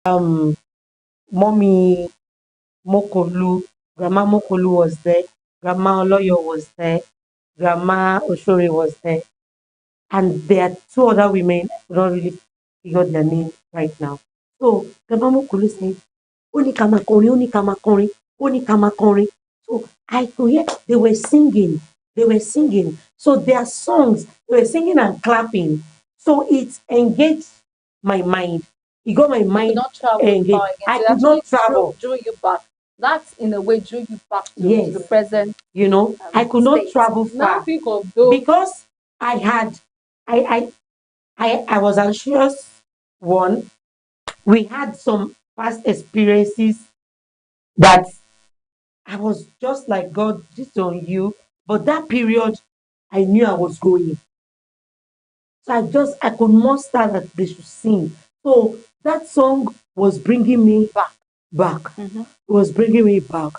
um mommy Mokolu, Grandma Mokolu was there, Grandma Oloyo was there, Grandma Oshori was there, and there are two other women. I don't really figure their name right now. So Grandma Mokolu said, "Oni kamakorin, oni kamakorin, oni kamakorin." So I could hear they were singing, they were singing. So their songs, they were singing and clapping. So it engaged my mind. It got my You could mind not travel engaged. far again. I So it could actually not travel. drew you back. That's in a way drew you back to the Yes, present I could not state. travel Now far think of those. because I had, I, I was anxious. One, we had some past experiences that I was just like, God, this is on you. But that period, I knew I was going. So I could muster that they should sing. So that song was bringing me back. Mm-hmm. It was bringing me back.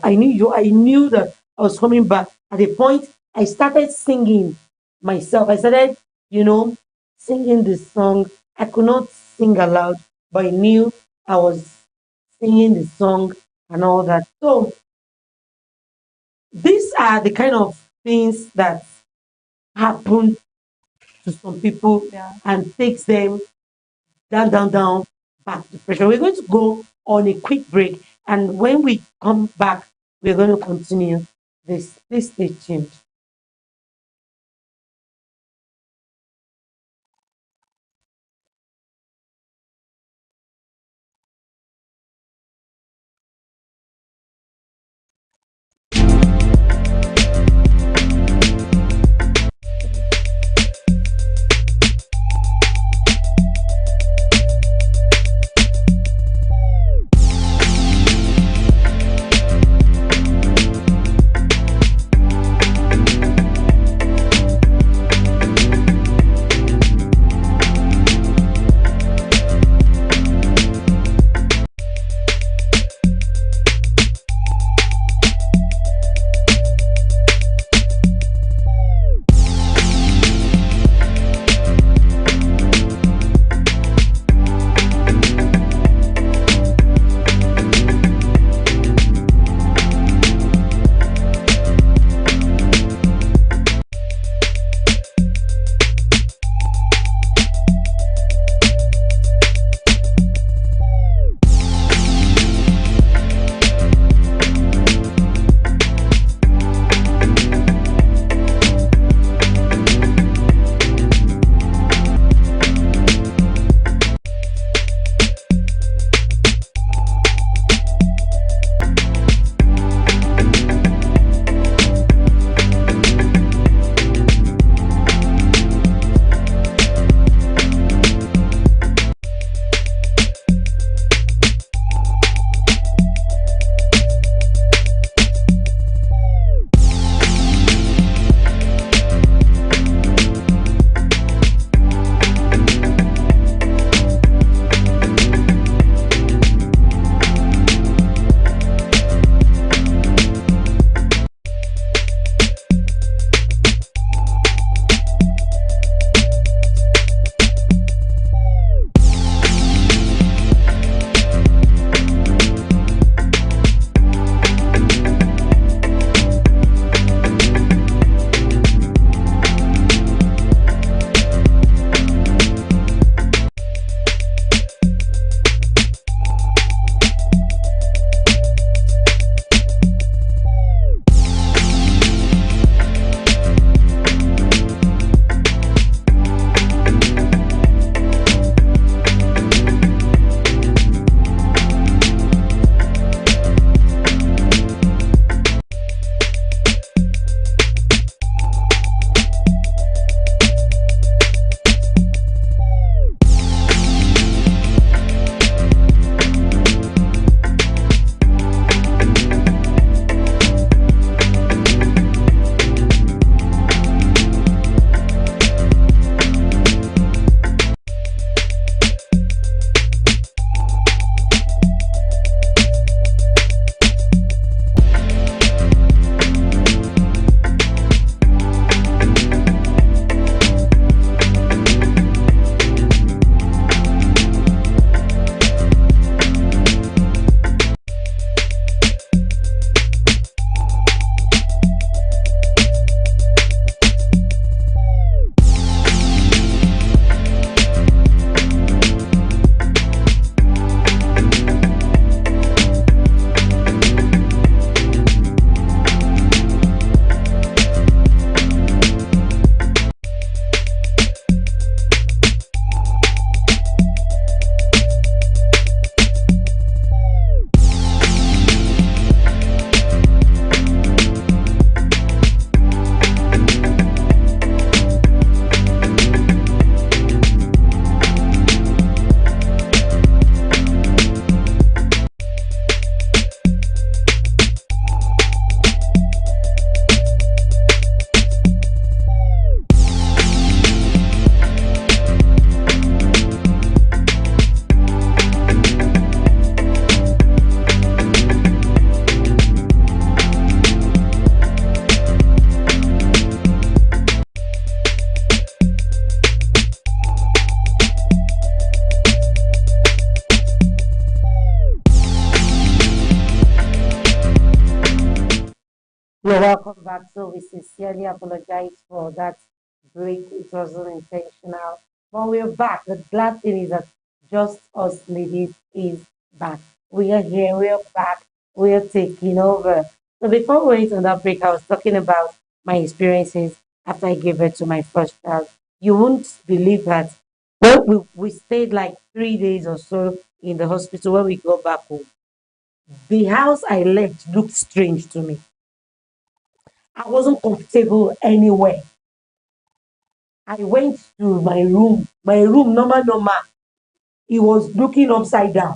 I knew that I was coming back. At a point, I started singing myself. I started, you know, singing the song. I could not sing aloud, but I knew I was singing the song and all that. So these are the kind of things that happen to some people Yeah. and takes them down, down, down, back to pressure. We're going to go on a quick break, and when we come back, we're going to continue this. Please stay tuned. You're welcome back. So we sincerely apologize for that break. It wasn't intentional. But we're back. The glad thing is that just us ladies is back. We are here, we are back, we are taking over. So before we went on that break, I was talking about my experiences after I gave birth to my first child. You won't believe that when we stayed like 3 days or so in the hospital when we got back home. The house I left looked strange to me. I wasn't comfortable anywhere. I went to my room. My room, normal, normal. It was looking upside down.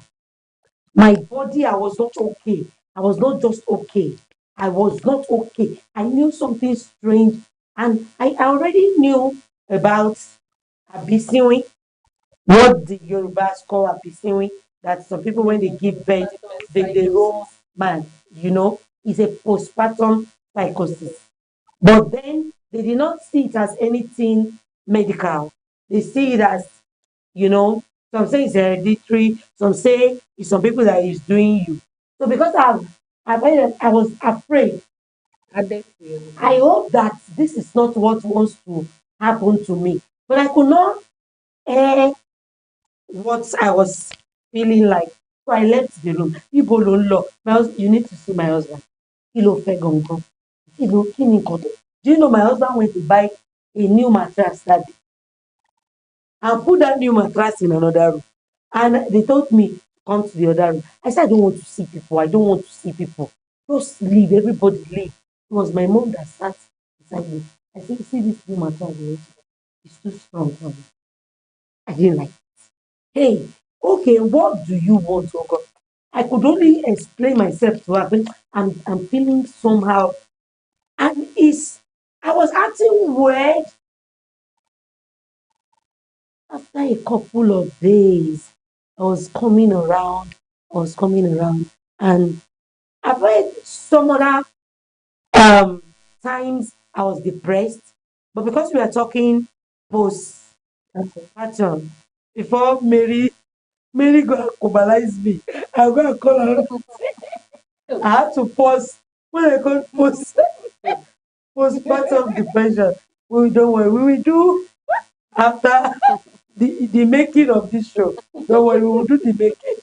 My body, I was not okay. I was not just okay. I was not okay. I knew something strange. And I already knew about Abisiwi, what the Yorubas call Abisiwi, that some people, when they give birth, they roll man, it's a postpartum psychosis. But then they did not see it as anything medical. They see it as, you know, some say it's hereditary, some say it's some people that is doing you. So because I was afraid. I hope that this is not what wants to happen to me. But I could not air what I was feeling like. So I left the room. People don't look. You need to see my husband. Kí ló fẹ́ gangan? Kí ni nǹkan tó? Do you know my husband went to buy a new mattress that day and put that new mattress in another room? And they told me to come to the other room. I said, I don't want to see people. I don't want to see people. Just leave. Everybody leave. It was my mom that sat beside me. I said, see this new mattress? It's too strong for me. I didn't like it. Hey, okay, what do you want, oh God? I could only explain myself to her. But I'm feeling somehow. And I was acting weird after a couple of days. I was coming around, and I've heard some other um times I was depressed, but because we are talking post pattern, before Mary go and cobalize me, I go and call her. I had to pause when I call postpartum depression. We don't worry, we will do after the making of this show. Don't worry, we will do the making.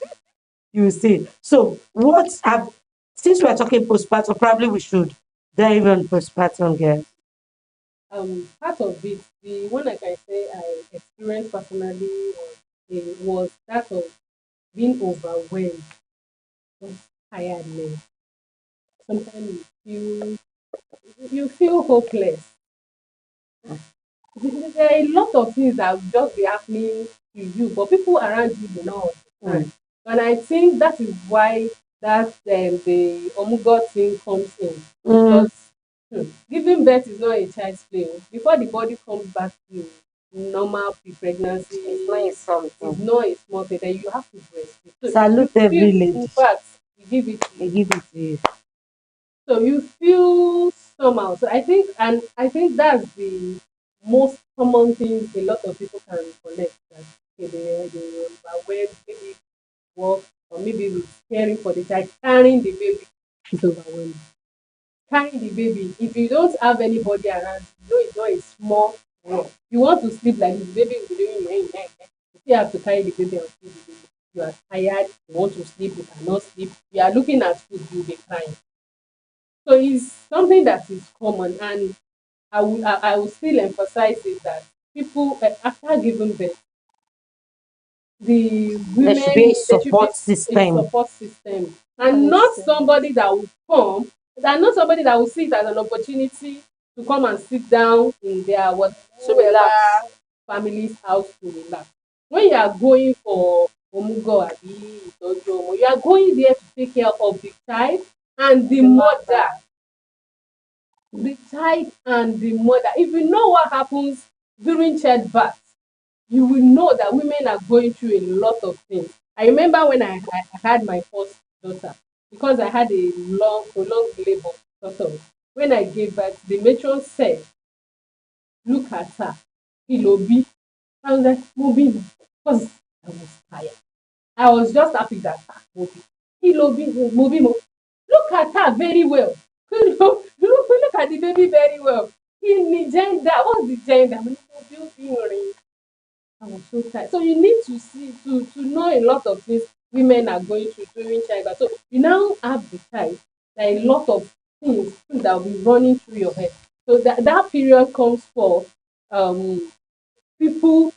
You see. So what have since we're talking postpartum, probably we should dive on postpartum, girl. Part of it, the one I can say I experienced personally was that of being overwhelmed, just tiredness. Sometimes you feel hopeless. There are a lot of things that will just be happening to you, but people around you do not understand. And I think that is why the omega thing comes in. Because giving birth is not a child's play. Before the body comes back to normal pre-pregnancy, it's not a small thing. Then you have to breastfeed. So Salute every in lady. fact, you give it to They you. give it to you. So you feel somehow. So I think that's the most common thing a lot of people can connect. That okay, they overwhelmed, maybe work or maybe with caring for the child, carrying the baby is overwhelming. Carrying the baby, if you don't have anybody around, you know it's not a small work. You want to sleep like this, baby will be doing you still have to carry the baby and feed the baby. You are tired, you want to sleep, you cannot sleep. You are looking at food, you'll be crying. So it's something that is common, and I will still emphasize it that people after giving birth, the There women should be a there should be support a system. support system, and not somebody that will come, and not somebody that will see it as an opportunity to come and sit down in their whatever family's house to relax. When you are going for omugo abi itoju omo, you are going there to take care of the child and the mother. The child and the mother. If you know what happens during childbirth, you will know that women are going through a lot of things. I remember when I had my first daughter, because I had a prolonged labor. Sort of. When I gave birth, the matron said, "Look at her, Ilobi." I was like, moving, because I was tired. I was just happy that moving. Ilobi, moving. Look at her very well. Look at the baby very well. In the gender, what's the gender? I was so tired. So you need to see to know a lot of things women are going through during childbirth. So you now have the time that a lot of things that will be running through your head. So that period comes for um people,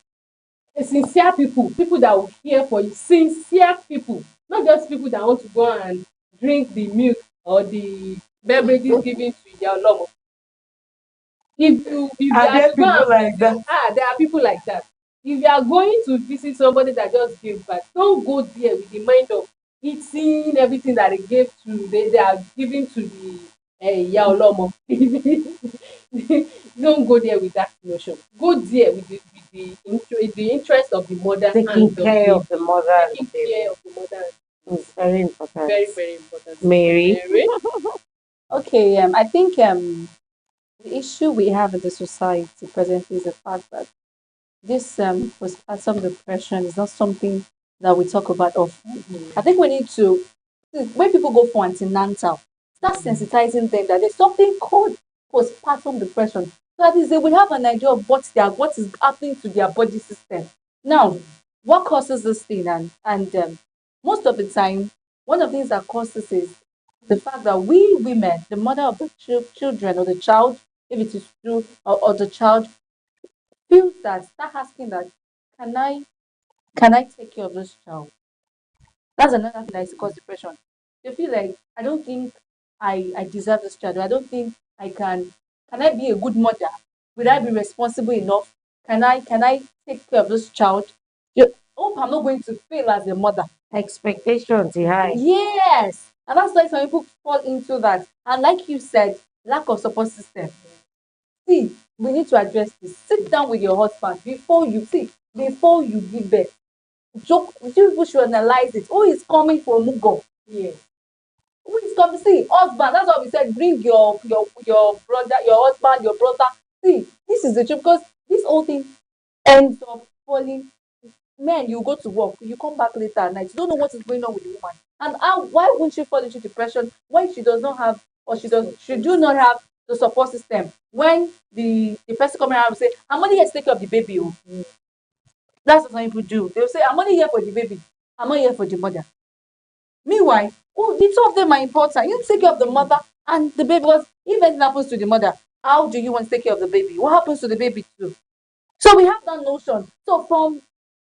sincere people that will care for you, sincere people, not just people that want to go and drink the milk or the beverages given to their love. If you Are are there to go people and like visit, that? there are people like that. If you are going to visit somebody that just gave birth, don't go there with the mind of eating everything that they are giving to the Yaolomo. Don't go there with that notion. Go there with the interest of the mother and Taking the care baby. of the mother and the Taking baby care of the mother and the baby. is very important. Very, very important. Sister Mary, Mary. Okay, I think the issue we have in the society presently is the fact that this postpartum depression is not something that we talk about often. I think we need to, when people go for antenatal, start sensitizing them that there's something called postpartum depression. So that is, they will have an idea of what is happening to their body system. Now, what causes this thing? And most of the time, one of the things that causes is the fact that we women, the mother of the children or the child, if it is true, or the child, feels that start asking that, can I can I take care of this child? That's another thing that is cause depression. You feel like I don't think I deserve this child. I don't think I can I be a good mother? Will I be responsible enough? Can I take care of this child? You hope I'm not going to fail as a mother. expectations are high. Yes. And that's why some people fall into that. And like you said, lack of support system. See, we need to address this. Sit down with your husband before you give birth. Joke, you people should analyze it. Who is coming for Mugo? Yes. Who is coming? See, husband, that's what we said. Bring your brother, your husband, your brother. See, this is the truth because this whole thing ends up falling. Men, you go to work, you come back later at night, you don't know what is going on with the woman. And how why won't she fall into depression when she does not have or she do not have the support system? When the person coming around will say, I'm only here to take care of the baby. Oh. That's what some people do. They'll say, I'm only here for the baby. I'm not here for the mother. Meanwhile, oh, the two of them are important. You take care of the mother and the baby. Because if anything happens to the mother, how do you want to take care of the baby? What happens to the baby too? So we have that notion. So from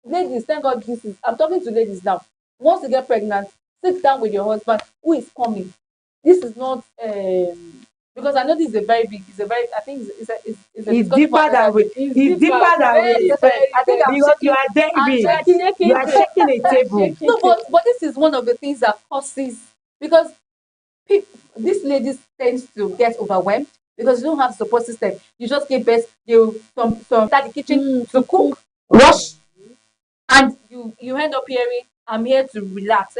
ladies, thank God this is I'm talking to ladies now. Once you get pregnant, sit down with your husband who is coming. This is not because I know this is a very big, it's a very I think it's a It's discussion for deeper than another we. day. It's deeper than we Very, expect. very, I think very. Because you are I'm diving. shaking. You are shaking a table. No, but this is one of the things that causes because these ladies tend to get overwhelmed because you don't have support system. You just give birth, you some start the kitchen to cook, wash, and you end up hearing, I'm here to relax.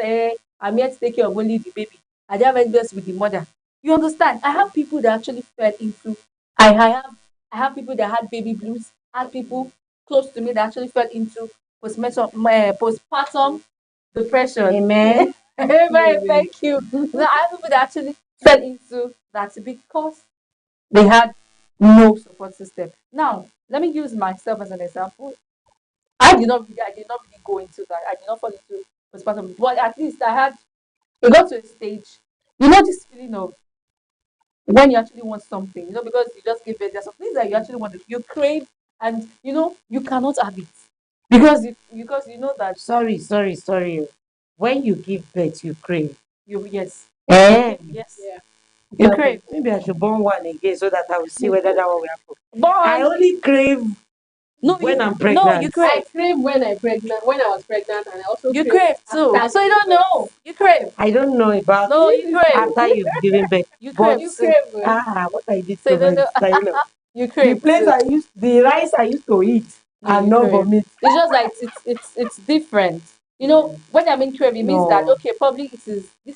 I'm here to take care of only the baby. I don't have any best with the mother. You understand? I have people that actually fell into. I have I have people that had baby blues. I had people close to me that actually fell into postpartum depression. Amen. Amen. Thank you. No, I have people that actually fell into that because they had no support system. Now, let me use myself as an example. I did not really go into that. I did not fall into postpartum, but at least it got to a stage, this feeling of when you actually want something, because you just give birth, there's some things that you actually want, you crave, and you cannot have it because you know that Sorry. When you give birth, you crave. yes, Eh? yes, Yeah. you crave. Maybe I should born one again so that I will see whether that one will happen. I But only crave no, when I'm you pregnant. I crave. crave when I was pregnant, and I also You crave crave too. after So you giving don't birth. know. You crave. I don't know about No, you crave. after you've given birth, You but crave You too. crave. what I did So to you don't my know. sister, You the crave place too. the rice I used to eat No, and you not crave. vomit. It's just like it's different. When I mean crave, it means that No, okay, probably this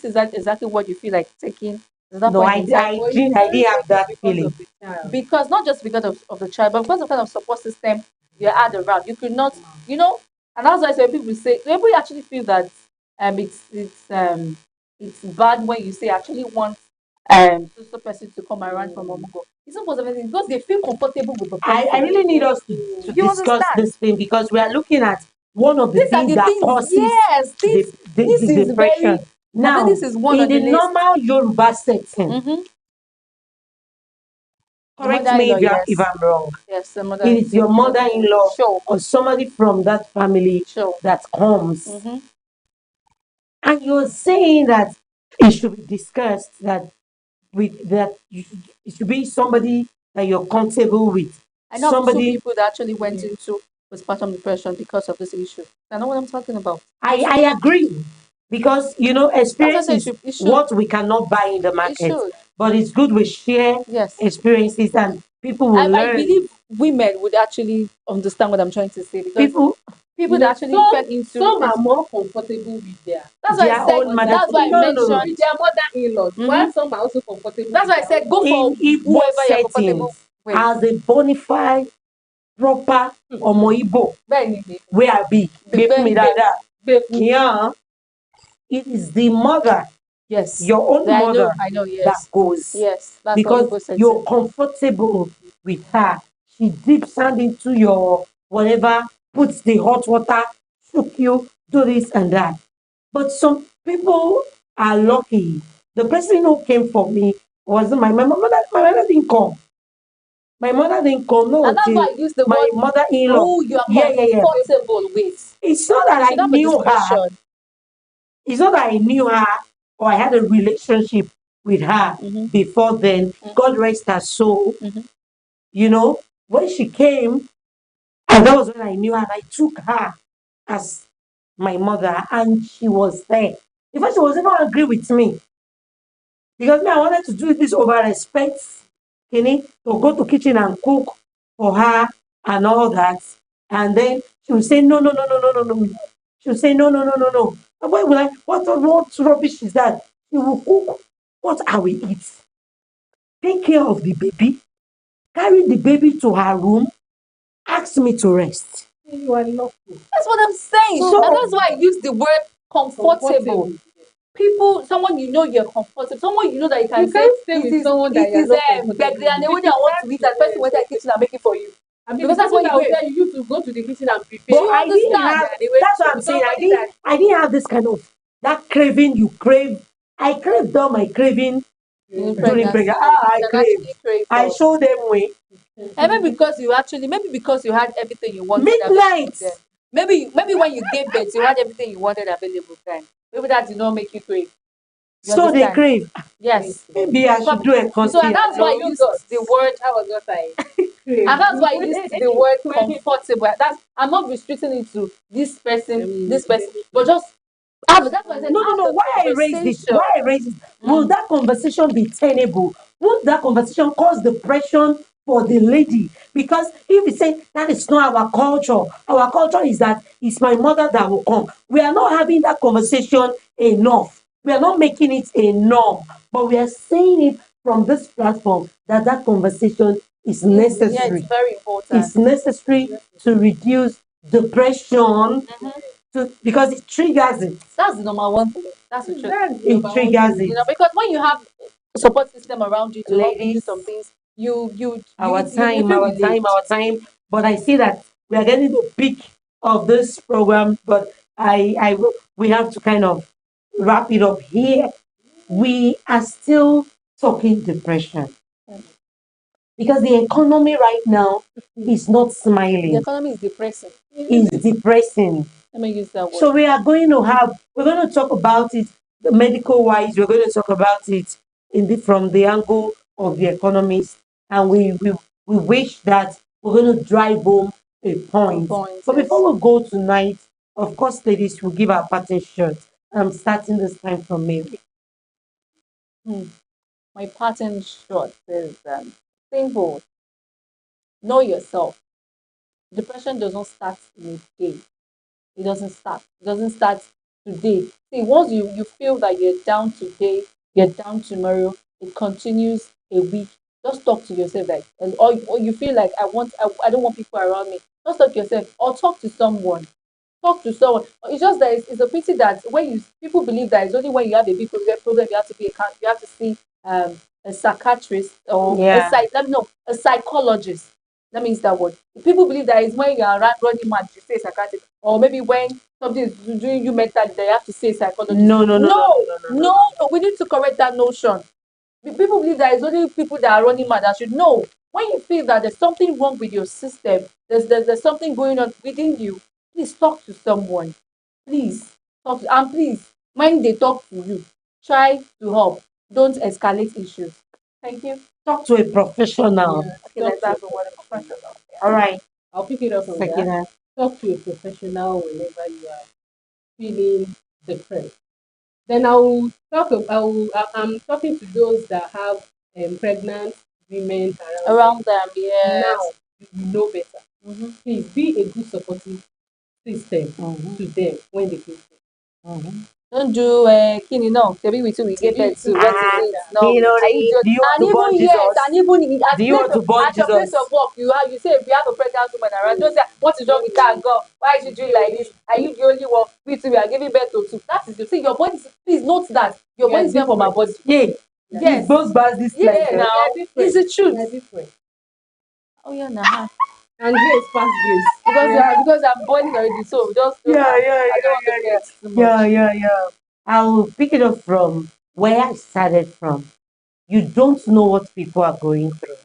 is exactly what you feel like taking at that no, point in time. But you I can't didn't have take it that because feeling. of the child. Because not just because of the child, but because of kind of support system you had around. You could not, and that's why some people say people actually feel that it's bad when you say actually want so person to come around from Omugo. It's not because of anything, because they feel comfortable with the I person. really need us to You discuss understand? this thing because we are looking at one of the These are things the that things. causes Yes, this the is depression. very. I think Now, this is one in on the the list. normal Yoruba setting, Mm-hmm. The correct me mother-in-law, if yes, I'm wrong. yes, the mother, It is your mother-in-law sure, or somebody from that family sure. that comes, Mm-hmm. and you're saying that it should be discussed that with that it should be somebody that you're comfortable with, I know of two somebody. people that actually went into postpartum depression because of this issue. I know what I'm talking about. I agree because That's why I experience say is it should. what we cannot buy in the It market, should. but it's good we share Yes. experiences and people will I learn. believe women would actually understand what I'm trying to say, because People, people that actually fell into some it. are more comfortable with their That's why I their said. own mother. That's why I No, no, no, no. mentioned. with their mother-in-law, while Mm-hmm. some are also comfortable That's with why I their said go own. for In Igbo whoever you're comfortable settings, with. as a bona fide proper Omo Igbo, Bẹ́ẹ̀ni, where I be, the gbé fún very mi big. dáadáa. Yeah, it is the mother, Yes. your own I mother, know, that yes. goes Yes. That's what because Igbo said. you're comfortable with her. She dips hand into your whatever, puts the hot water, shook you, do this and that. But some people are lucky. The person who came for me wasn't my mother. My mother didn't come. My mother didn't come. No, And that's why till I use the my word mother-in-law. who you are Yeah, yeah, yeah. comfortable with. It's not that We I should have a knew her. discussion. It's not that I knew her or I had a relationship with her Mm-hmm. before then. God rest her soul. Mm-hmm. When she came, and that was when I knew her, and I took her as my mother, and she was there. In fact, she was even angry with me because me, I wanted to do this over respect, to go to kitchen and cook for her and all that. And then she would say, no, no, no, no, no, no, no. She would say, no, no, no, no, no. And why would I? What rubbish is that? She will cook what I will eat, take care of the baby, carry the baby to her room, ask me to rest. You are lucky. That's what I'm saying. So- And that's why I use the word comfortable. People, someone you know you're comfortable, someone you know that you can You say can't stay with someone that it you're is not comfortable beggar, and with. when I want to eat, that person went to the kitchen and make it for you. I mean, Because that's what I you will do. tell you to go to the kitchen and prepare. But you I didn't understand? have. Anyway, That's what I'm saying. somebody I didn't have this kind of that craving you crave. I craved all my craving In during pregnancy, pregnancy. I you can crave. actually crave I for. show them way. And maybe because you had everything you wanted Midnight. available then. Maybe when you gave birth, you had everything you wanted available then. Maybe that did not make you crave. You So they understand? crave. Yes. Maybe I should do a So and that's why I you used got the word, that was what I and that's why I used the word comfortable. I'm not restricting it to this person, but just that's why I said No, no, have no. the Why I raised it? conversation. Why I raised it? Will that conversation be tenable? Would that conversation cause depression for the lady? Because if we say that is not our culture is that it's my mother that will come. We are not having that conversation enough. We are not making it enough. But we are saying it from this platform that conversation is Yeah, necessary. it's very important. It's necessary to reduce depression because it triggers it. That's the number one thing. That's the truth. It triggers it. Because when you have a support system around you to help you do Ladies, some things, you our feel time, relieved. our time. But I see that we are getting the peak of this program, but we have to kind of wrap it up here. We are still talking depression because the economy right now is not The smiling. economy is depressing. It's depressing. Let me use that word. So we're going to talk about it medical wise. We're going to talk about it from the angle of the economist, and we wish that we're going to drive home a point. But yes. before we go tonight, of course, ladies, we'll give our parting shot. I'm starting this time from Mary. My pattern short is simple. Know yourself. Depression doesn't start in a day. It doesn't start. It doesn't start today. See, once you feel that you're down today, you're down tomorrow, it continues a week. Just talk to yourself like, or you feel like I don't want people around me. Just talk to yourself or talk to someone. talk to someone. It's just that it's a pity that when people believe that it's only when you have a big problem you have to you have to see a psychiatrist or Yeah. let me know, a psychologist. Let me use that word. People believe that it's when you are running mad you say psychiatrist, or maybe when something is doing you mentally that you have to say psychologist. No, no, no, no, no, no, no, no. No. We need to correct that notion. People believe that it's only people that are running mad that should know. When you feel that there's something wrong with your system, there's something going on within you, please talk to someone. Please talk to, and please, when they talk to you, try to help. Don't escalate issues. Thank you. Talk to a professional. Yeah. Okay, let's have a word of professional. All right. I'll pick it up from there. Sakina. Talk to a professional whenever you are feeling depressed. Then I'm talking to those that have pregnant women Around them, yes. Now you know better. Mm-hmm. Please be a good supportive system to them when they feel sick. Don't do kini no. Maybe we too we get that too. What is it? No, You know, are you do you want to born yes, Jesus? and even at Do you want to born at your place Jesus? of work, you say if you have a pregnant woman around, don't say what is wrong with that girl? Why is she doing like this? Are you the only one? We too we are giving birth to two. That is the thing. Your body, please note that your body is meant for my body. Yeah. Yes. It goes past this Yeah, level. now it's the truth. They're different. Oh yeah, nah. And grace past grace. Because I'm boiling already, so just I don't want to get too much. Yeah. I will pick it up from where I started from. You don't know what people are going through.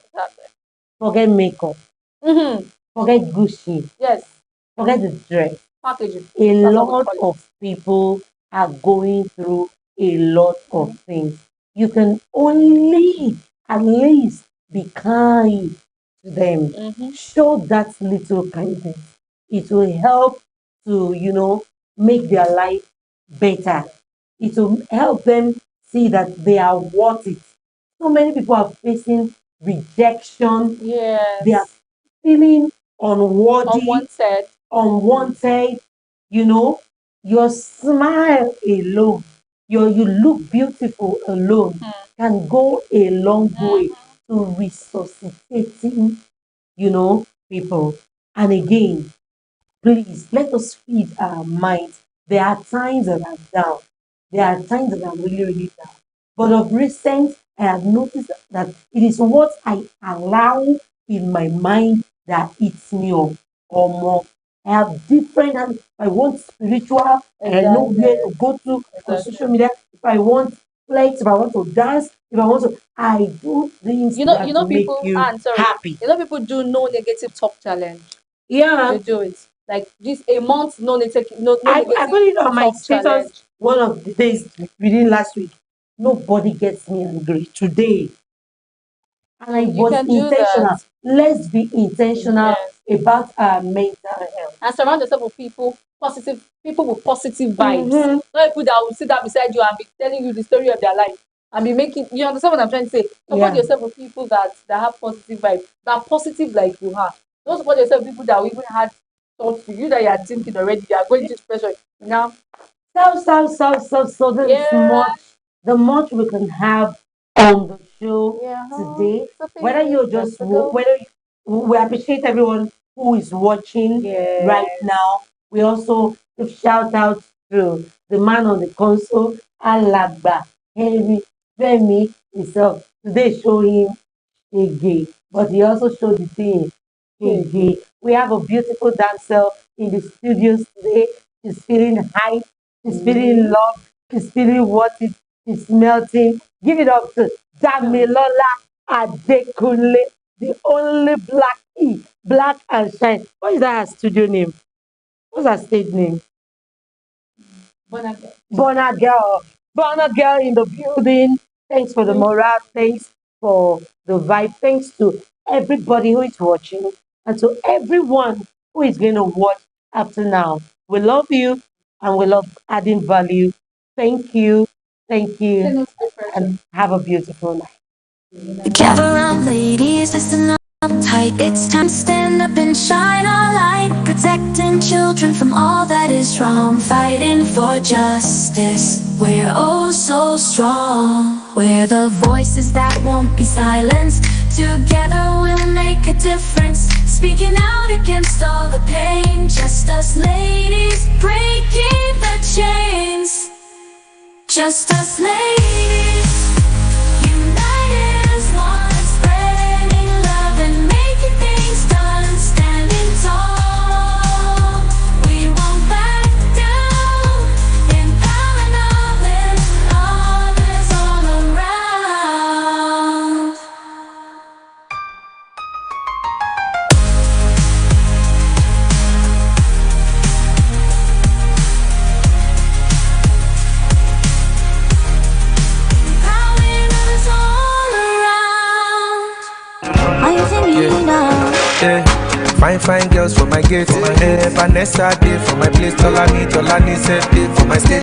Forget makeup. Mm-hmm. Forget Gucci. Yes. Forget the dress. Packaging. A That's what we lot call it. of people are going through a lot of things. You can only at least be kind to them. Show that little kindness. It will help to, make their life better. It will help them see that they are worth it. So many people are facing rejection. Yes. They are feeling unworthy, Unwanted. your smile alone, you look beautiful alone can go a long way to resuscitating, people. And again, please let us feed our minds. There are times that I'm down. There are times that I'm really, really down. But of recent, I have noticed that it is what I allow in my mind that eats me up or more. I have different, and if I want spiritual, I know where to go to on social media. If I want flex, if I want to dance, if I want to, I do things that make people you happy. People do no negative talk challenge. Yeah. They do it. Like this a month no I negative put it on my talk status challenge. one of the days within last week. Nobody gets me angry today. And I You was can do intentional. that. Let's be intentional about our mental health. And surround yourself with people with positive vibes. Not people that will sit down beside you and be telling you the story of their life and be making you understand what I'm trying to say. Support yourself with people that have positive vibes, that are positive like you are. Don't support yourself with people that will even had thoughts to you that you are thinking already, you are going through pressure. Now So the much we can have on the show today. Whether you're just we appreciate everyone who is watching right now. We also give shout out to the man on the console, Alagba Henry Femi himself. Today show him a gay, but he also showed the thing a gay. We have a beautiful dancer in the studios today. She's feeling high, she's feeling love, she's feeling what is melting. Give it up to Damilola Adekunle, the only black E, black and shine. What is that her studio name? What's her stage name? Bonner girl. Bonner girl in the building. Thanks for the morale. Thanks for the vibe. Thanks to everybody who is watching and to everyone who is going to watch after now. We love you and we love adding value. Thank you. Thank you. And have a beautiful night. Gather around, ladies, listen up tight. It's time to stand up and shine our light. Protecting children from all that is wrong. Fighting for justice. We're oh so strong. We're the voices that won't be silenced. Together we'll make a difference. speaking out against all the pain. Just us ladies breaking the chains. Just us ladies, united as one, spreading love and making things done. Standing tall, we won't back down. Empowering others all around. Yeah. Fine, fine girls for my gate. Vanessa day for my place. Tolani said day for my state.